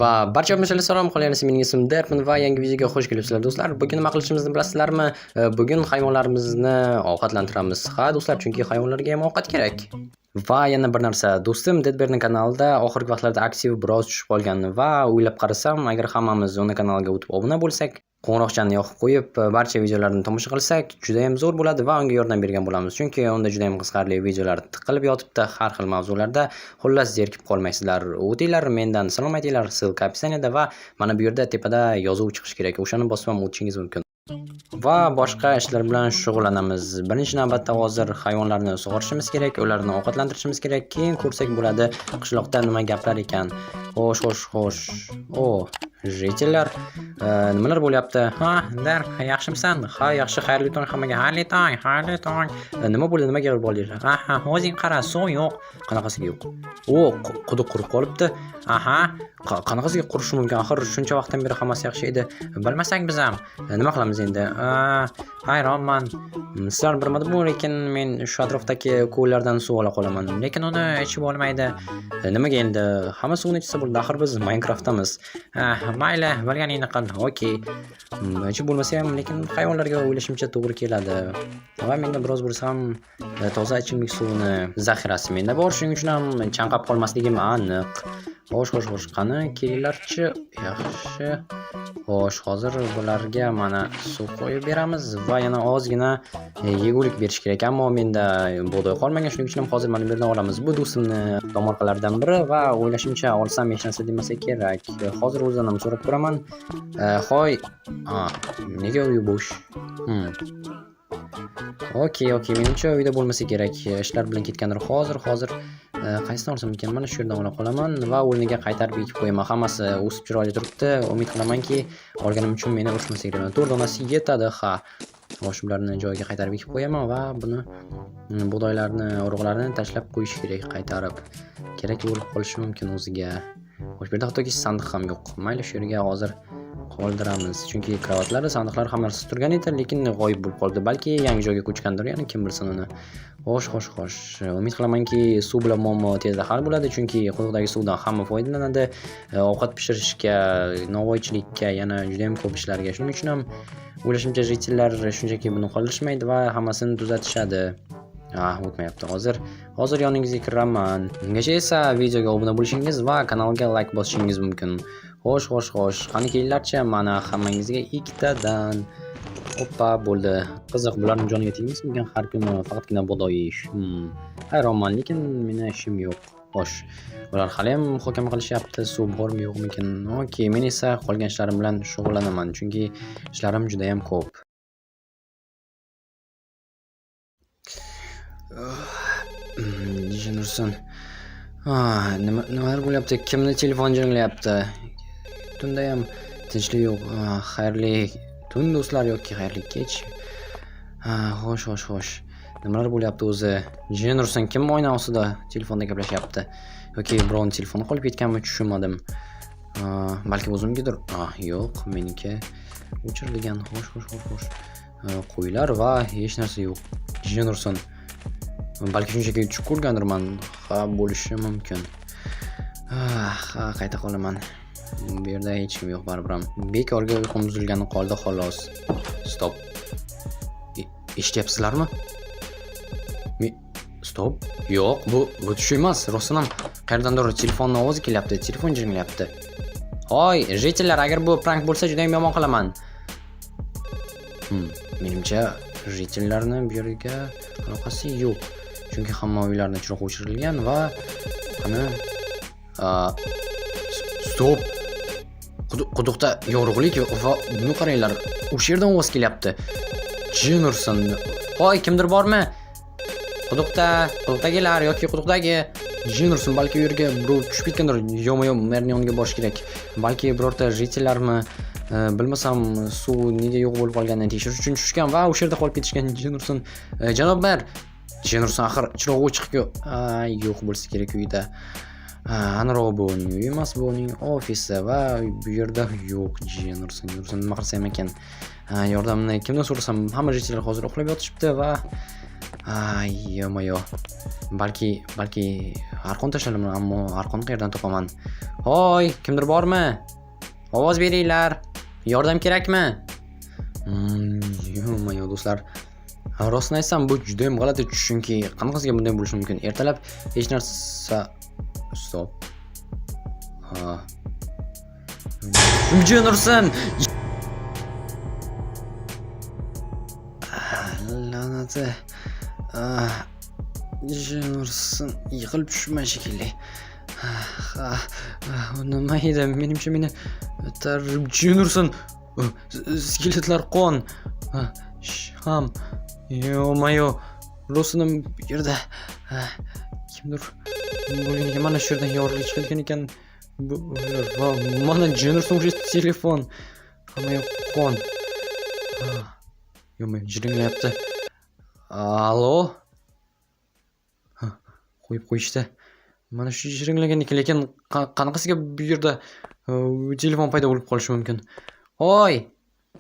Va barchamizga salom, qo'lingizda mening ismim Derpin va yangi videoga xush kelibsizlar do'stlar. Bugun nima qilishimizni bilasizlarmi? Bugun hayvonlarimizni ovqatlantiramiz. Ha do'stlar, chunki hayvonlarga ham ovqat kerak. Va yana bir narsa, do'stim Deadbear'ning kanalida oxirgi vaqtlarda aktiv biroz tushib qolgan va o'ylab qarasam, agar hammamiz uni kanaliga o'tib obuna bo'lsak, qo'ng'iroqchani yoqib qo'yib, barcha videolarini tomosha qilsak, juda ham zo'r bo'ladi va unga yordam bergan bo'lamiz. Chunki unda juda ham qiziqarli videolar tiqilib yotibdi har xil mavzularda. Xullas, zerikib qolmaysizlar. O'tinglar, mendan salom aytinglar, ссылка описаниеda va mana bu yerda tepada yozuv chiqishi kerak. O'shani bosib ham o'tishingiz mumkin. Va boshqa ishlar bilan shug'ullanamiz. Birinchi navbatda hozir hayvonlarni sug'orishimiz kerak, ularni ovqatlantirishimiz kerak. Keyin ko'rsak bo'ladi, qishloqda nima gaplar ekan. Xo'sh. O, jitellar, nimalar bo'lyapti? Ha, Dar, yaxshimisan? Ha, yaxshi, xayrli tong hammaga. Xayrli tong. Nima bo'ldi? Nimaga olib oldinglar? Aha, o'zing qara, suv yo'q. Qanaqasiga yo'q? O, quduq qurib qolibdi. Aha, qanaqasiga qurishi mumkin? Axir shuncha vaqtdan beri hammasi yaxshi edi. Bilmasak biz ham nima qilamiz endi? Hayronman. Sizlar bilmadimi, lekin men shu atrofdagi ko'llardan suv ola qolaman. Lekin uni ichib olmaydi. Nimaga endi? Hamma suvni ichsa bo'ldi. Axir biz Minecraftdamiz. Mayli, bilganingni qil. Okey. Ichib bo'lmasa ham, lekin hayvonlarga o'ylashimcha to'g'ri keladi. Va menda biroz bo'lsa ham toza ichimlik suvini zaxirasi menda bor, shuning uchun ham chanqab qolmasligim aniq. Xo'sh, qani kelinglarchi. Yaxshi. Xo'sh, hozir bularga mana suv qo'yib beramiz va yana ozgina yegulik berish kerak, ammo menda bug'doy qolmagan, shuning uchun ham hozir mana bu yerdan olamiz. Bu do'stimni tomorqalaridan biri va o'ylashimcha olsam hech narsa demasa kerak. Hozir o'zidan ham so'rab ko'raman. Hoy, nega uyi bo'sh? Okey, menimcha uyda bo'lmasa kerak. Ishlar bilan ketgandir. Hozir qaysidan olsam ekan? Mana shu yerdan ola qolaman va o'rniga qaytarib ekib qo'yaman. Hammasi o'sib chiroyli turibdi. Umid qilamanki, olganim uchun meni urishmasa kerak. 4 donasi yetadi, ha. Xo'sh, bularni joyiga qaytarib ekib qo'yaman va buni bug'doylarni, urug'larni tashlab qo'yish kerak qaytarib. Kerak bo'lib qolishi mumkin o'ziga. Xo'sh, bu yerda hattoki sandiq ham yo'q. Mayli, shu yerga hozir qoldiramiz. Chunki kravatlar, sandiqlar hammasi turgan edi, lekin g'oyib bo'lib qoldi. Balki yangi joyga ko'chgandir, ya'ni kim bilsin uni. Xo'sh. Umid qilamanki, suv bilan muammo tezda hal bo'ladi, chunki quduqdagi suvdan hamma foydalanadi. Ovqat pishirishga, novvoychilikka, yana juda ham ko'p ishlarga. Shuning uchun ham o'ylashimcha jitellar shunchaki buni qoldirishmaydi va hammasini tuzatishadi. O'tmayapti. Hozir yoningizga kiraman. Ungacha esa videoga obuna bo'lishingiz va kanalga like bosishingiz mumkin. Xo'sh. Qani kelinglarchi, mana hammangizga ikkitadan. Hoppa, bo'ldi. Qiziq, bularning joniga tegmasmikan har kuni faqatgina bug'doy yeyish. Hayronman, lekin meni ishim yo'q. Xo'sh, ular hali ham muhokama qilishyapti, suv bormi yo'qmikan. Okey, men esa qolgan ishlarim bilan shug'ullanaman, chunki ishlarim juda ham ko'p. Jino'rsin. Nimalar bo'lyapti? Kimni telefon jiringlayapti? Tunda ham tinchlik yo'q. Xayrli tun do'stlar yoki xayrli kech. Xo'sh. Nimalar bo'lyapti o'zi? Jino'rsin, kim oyna ostida telefonda gaplashyapti? Yoki birovning telefoni qolib ketganmi, tushunmadim. Balki o'zimgadir. Yo'q, meniki o'chirilgan. Xo'sh. Qo'ylar va hech narsa yo'q. Jino'rsin. Balki shunchaki tushib ko'rgandirman. Bo'lishi mumkin. Qayta qolaman. Bu yerda hech kim yo'q baribir ham. Bekorga uyqum buzilgani qoldi xolos. Stop. Eshityapsizlarmi? Stop. Yo'q, bu tush emas. Rostdan ham qayerdandir telefonning ovozi kelyapti. Telefon jiringlayapti. Hoy, jitellar, agar bu prank bo'lsa juda ham yomon qilaman. Menimcha jitellarni bu yerga aloqasi yo'q. Chunki hamma uylarning chiroq o'chirilgan va qani stop. Quduqda yorug'lik va buni qaranglar. O'sha yerdan ovoz kelyapti. Jino'rsin. Hoy, kimdir bormi? Quduqdagilar yoki quduqdagi Jino'rsin, balki u yerga birov tushib ketgandir. Yo'q, merning yoniga borish kerak. Balki birorta jitellarmi, bilmasam suv nega yo'q bo'lib qolganini tekshirish uchun tushgan va o'sha yerda qolib ketishgan. Jino'rsin, janob mer. Jino'rsin, axir chiroq o'chiq-ku. Yo'q bo'lsa kerak uyda. Aniroq bu uning uyi emas, bu uning ofisi va bu yerda yo'q. Jino'rsin, nima qilsam ekan? Yordamni kimdan so'rasam? Hamma jitellar hozir uxlab yotishibdi va Yo-mayo. Balki arqon tashladim, ammo arqonni qayerdan topaman? Hoy, kimdir bormi? Ovoz beringlar. Yordam kerakmi? Yo-mayo do'stlar. Rostini aytsam, bu juda ham g'alati, chunki qanaqasiga bunday bo'lishi mumkin? Ertalab hech narsa stop. Jin ursin. La'nati. Jin ursin. Yiqilib tushman shekilli. Nima edi? Menimcha meni tarib jin ursin. Skeletlar qon. Sham. Yo-mayo. Ro'sinim bu yerda. Kimdir bo'lganiga mana shu yerdan yorug'lik chiqargan ekan. Bu va mana jin ursin o'sha telefon. Hamma yoq qon. Yo-mayo, jiringlayapti. Allo? Qo'yib qo'yishdi. Mana shu jiringlagan ekan, lekin qanaqasiga bu yerda telefon paydo bo'lib qolishi mumkin? Hoy!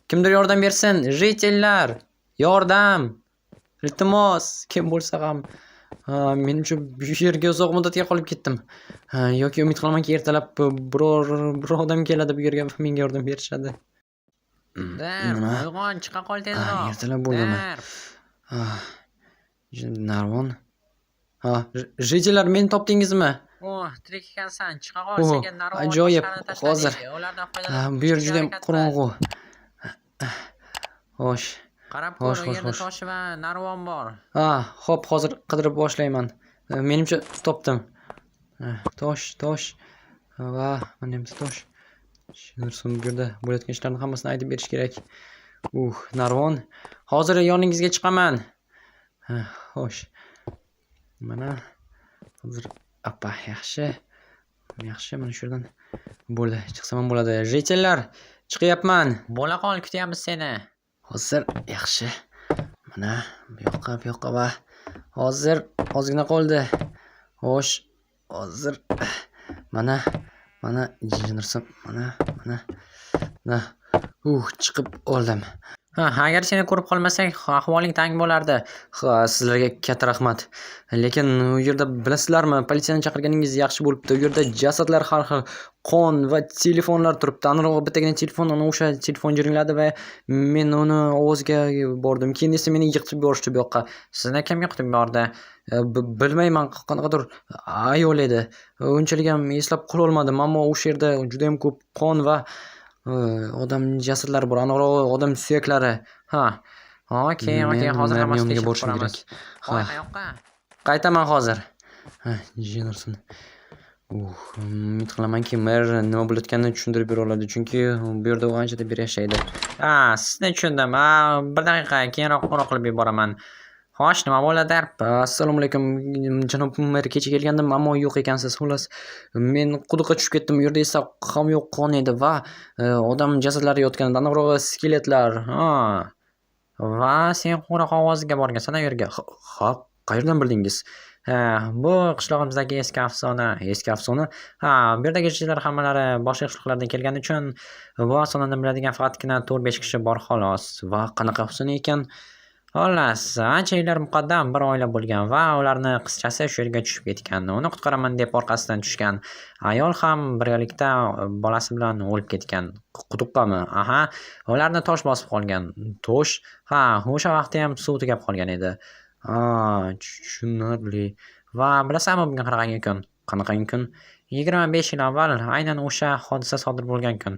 Kimdir yordam bersin, jitellar! Yordam! Iltimos, kim bo'lsa ham. Menimcha bu yerga uzoq muddatga qolib ketdim. Yoki umid qilamanki ertalab biror odam keladi bu yerga va menga yordam berishadi. Uyg'on, chiqa qol tezroq. Ertalab bo'ldimi? Narvon. Jitellar, meni topdingizmi? Tirik ekansan, chiqa qol senga narvon. Ajoyib, hozir. Ulardan foydalan. Bu yer juda ham qorong'u. Xo'sh. Qarab ko'r, u yerda tosh va narvon bor. Xo'p, hozir qidirib boshlayman. Menimcha topdim. Tosh va mana endi tosh. Shunirsin, bu yerda bo'layotgan ishlarni hammasini aytib berish kerak. Narvon. Hozir yoningizga chiqaman. Xo'sh. Mana hozir yaxshi. Mana shu yerdan bo'ldi. Chiqsam ham bo'ladi. Jitellar, chiqyapman. Bo'la qol, kutyapmiz seni. Hozir yaxshi. Mana bu yoqqa va hozir ozgina qoldi. Xo'sh, hozir mana jinirsin. Mana. Chiqib oldim. Agar seni ko'rib qolmasak, ahvoling tang bo'lardi. Sizlarga katta rahmat. Lekin u yerda bilasizlarmi, politsiyani chaqirganingiz yaxshi bo'libdi. U yerda jasadlar har xil, qon va telefonlar turibdi. Aniqrog'i bittagina telefon, o'sha telefon jiringladi va men uni ovoziga bordim. Keyin esa meni yiqitib yuborishdi bu yoqqa. Sizni kim yiqitib yubordi? Bilmayman, qanaqadir ayol edi. Unchalik ham eslab qola olmadim, ammo o'sha yerda juda ham ko'p qon va odam jasadlari bor, aniqrog'i odam suyaklari. Keyin hozir hammasi tekshirib borishim kerak. Qayoqqa? Qaytaman hozir. Jinursin. Umid qilamanki mer nima bo'layotganini tushuntirib bera oladi, chunki bu yerda u anchadan beri yashaydi. Sizni tushundim. Bir daqiqa, keyinroq qo'ng'iroq qilib yuboraman. Xo'sh, nima bo'ladi? Assalomu alaykum, janob mer, kecha kelgandim, ammo yo'q ekansiz. Xullas, men quduqqa tushib ketdim. U yerda esa hamyoq qon edi va odam jasadlari yotgan, aniqrog'i skeletlar. Va sen qo'ng'iroq ovoziga borgansan u yerga. Qayerdan bildingiz? Bu qishlog'imizdagi eski afsona. Bu yerdagi kishilar hammalari boshqa qishloqlardan kelgani uchun bu afsonani biladigan faqatgina 4-5 kishi bor xolos. Va qanaqa afsona ekan? Xullas, ancha yillar muqaddam bir oila bo'lgan va ularni qizchasi shu yerga tushib ketgan. Uni qutqaraman deb orqasidan tushgan. Ayol ham birgalikda bolasi bilan o'lib ketgan. Quduqqami? Ularni tosh bosib qolgan. Tosh? O'sha vaqtda ham suv tugab qolgan edi. Tushunarli. Va bilasanmi bugun qanaqangi kun? 25 yil avval aynan o'sha hodisa sodir bo'lgan kun.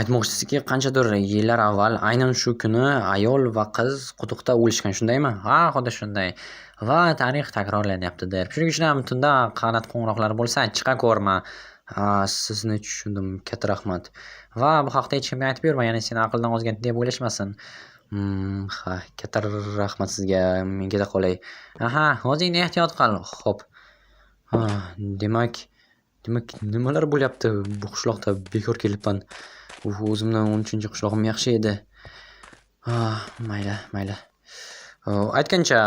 Aytmoqchisizki, qanchadir yillar avval aynan shu kuni ayol va qiz quduqda o'lishgan, shundaymi? Xuddi shunday. Va tarix takrorlanyapti der. Shuning uchun ham tunda qanot qo'ng'iroqlar bo'lsa, chiqa ko'rma. Sizni tushundim. Katta rahmat. Va bu haqda hech kimga aytib yurma, ya'ni seni aqldan ozgan deb o'ylashmasin. Katta rahmat sizga. Men keta qolay. O'zingni ehtiyot qil. Xo'p. Demak, nimalar bo'lyapti bu qishloqda? Bekor kelibman. O'zimning 13-qishlog'im yaxshi edi. Mayli. Aytgancha,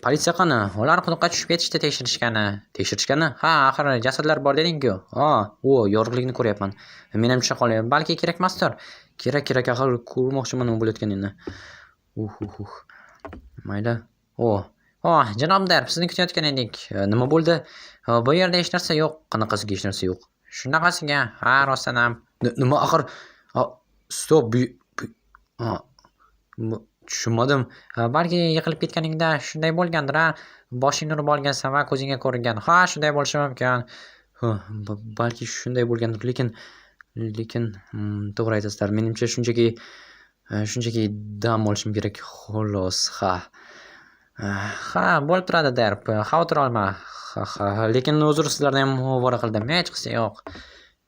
politsiya qani? Ular quduqqa tushib ketishdi tekshirishgani. Axir jasadlar bor deding-ku. Yorug'likni ko'ryapman. Men ham tusha qolay. Balki kerakmasdir. Kerak, axir ko'rmoqchiman nima bo'layotganini. Mayli. Oh, janob Derb, sizni kutayotgan edik. Nima bo'ldi? Bu yerda hech narsa yo'q. Qanaqasiga hech narsa yo'q? Shunaqasiga. Ha, rostdan ham. Nima axir? Stop. Tushunmadim. Balki yiqilib ketganingda shunday bo'lgandir, ha? Boshingni urib olgansan va ko'zingga ko'ringan. Ha, shunday bo'lishi mumkin. Balki shunday bo'lgandir, lekin to'g'ri aytasizlar. Menimcha shunchaki dam olishim kerak, xolos. Ha, bo'lib turadi Derb. Xavotir olma. Lekin uzr, sizlarni ham ovora qildim. Hech qisi yo'q.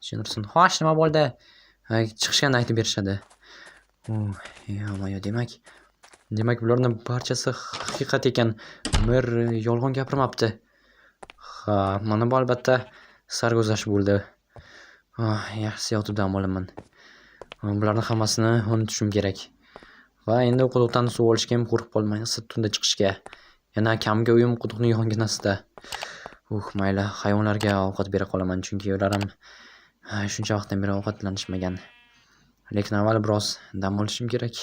Tushunursin. Xo'sh, nima bo'ldi? Chiqishganda aytib berishadi. Yo'q, demak bularning barchasi haqiqat ekan. Mer yolg'on gapirmabdi. Mana bu albatta sarguzasht bo'ldi. Yaxshi yotib dam olaman. Bularning hammasini unutishim kerak. Va endi quduqdan suv olishga ham qo'rqib qolmay, issiq tunda chiqishga. Yana kamga uyim quduqning yonginasida. Mayli, hayvonlarga ovqat bera qolaman, chunki ular ham shuncha vaqtdan beri ovqatlanishmagan. Lekin avval biroz dam olishim kerak.